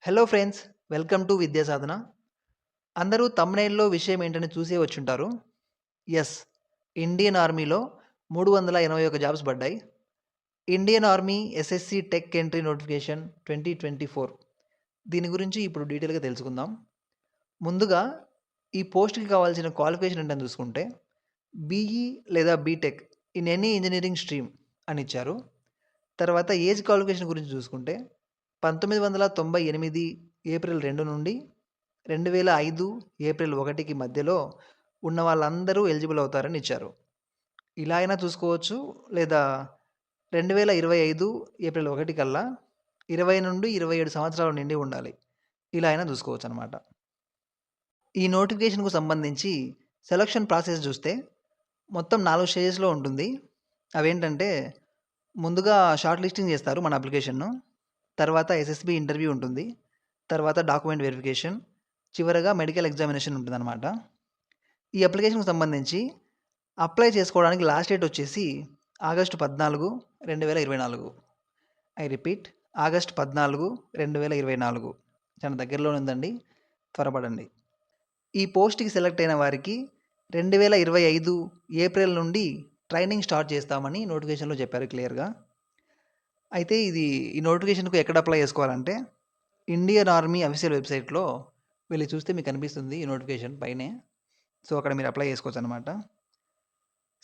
Hello friends, welcome to విద్యా సాధన. అందరూ తమ్నైల్‌లో విషయం ఏంటని చూసే వచ్చుంటారు. యెస్, ఇండియన్ ఆర్మీలో 381 జాబ్స్ పడ్డాయి. Indian army SSC tech entry notification 2024. దీని గురించి ఇప్పుడు డీటెయిల్‌గా తెలుసుకుందాం. ముందుగా ఈ పోస్ట్‌కి కావాల్సిన క్వాలిఫికేషన్ ఏంటని చూసుకుంటే బీఈ లేదా BTech in any engineering stream అని ఇచ్చారు. తర్వాత ఏజ్ క్వాలిఫికేషన్ గురించి చూసుకుంటే 1998 ఏప్రిల్ 2 నుండి 2005 ఏప్రిల్ 1కి మధ్యలో ఉన్న వాళ్ళందరూ ఎలిజిబుల్ అవుతారని ఇచ్చారు. ఇలా అయినా చూసుకోవచ్చు, లేదా 2025 ఏప్రిల్ 1 కల్లా 20-27 సంవత్సరాలు నిండి ఉండాలి. ఇలా అయినా చూసుకోవచ్చు అనమాట. ఈ నోటిఫికేషన్కు సంబంధించి సెలక్షన్ ప్రాసెస్ చూస్తే మొత్తం 4 స్టేజెస్లో ఉంటుంది. అవేంటంటే, ముందుగా షార్ట్ లిస్టింగ్ చేస్తారు మన అప్లికేషన్ను. తర్వాత ఎస్ఎస్బి ఇంటర్వ్యూ ఉంటుంది. తర్వాత డాక్యుమెంట్ వెరిఫికేషన్, చివరగా మెడికల్ ఎగ్జామినేషన్ ఉంటుందన్నమాట. ఈ అప్లికేషన్కి సంబంధించి అప్లై చేసుకోవడానికి లాస్ట్ డేట్ వచ్చేసి ఆగస్టు 14, 2024. I repeat, August 14, 2024. చాలా దగ్గరలో ఉందండి, త్వరపడండి. ఈ పోస్ట్కి సెలెక్ట్ అయిన వారికి 2025 ఏప్రిల్ నుండి ట్రైనింగ్ స్టార్ట్ చేస్తామని నోటిఫికేషన్లో చెప్పారు క్లియర్గా. అయితే ఈ నోటిఫికేషన్కు ఎక్కడ అప్లై చేసుకోవాలంటే ఇండియన్ ఆర్మీ అఫీషియల్ వెబ్సైట్లో వెళ్ళి చూస్తే మీకు కనిపిస్తుంది ఈ నోటిఫికేషన్ పైనే. సో అక్కడ మీరు అప్లై చేసుకోవచ్చు అనమాట.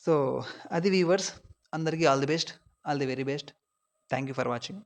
సో అది వ్యూవర్స్, అందరికీ all the best, all the very best. Thank you for watching.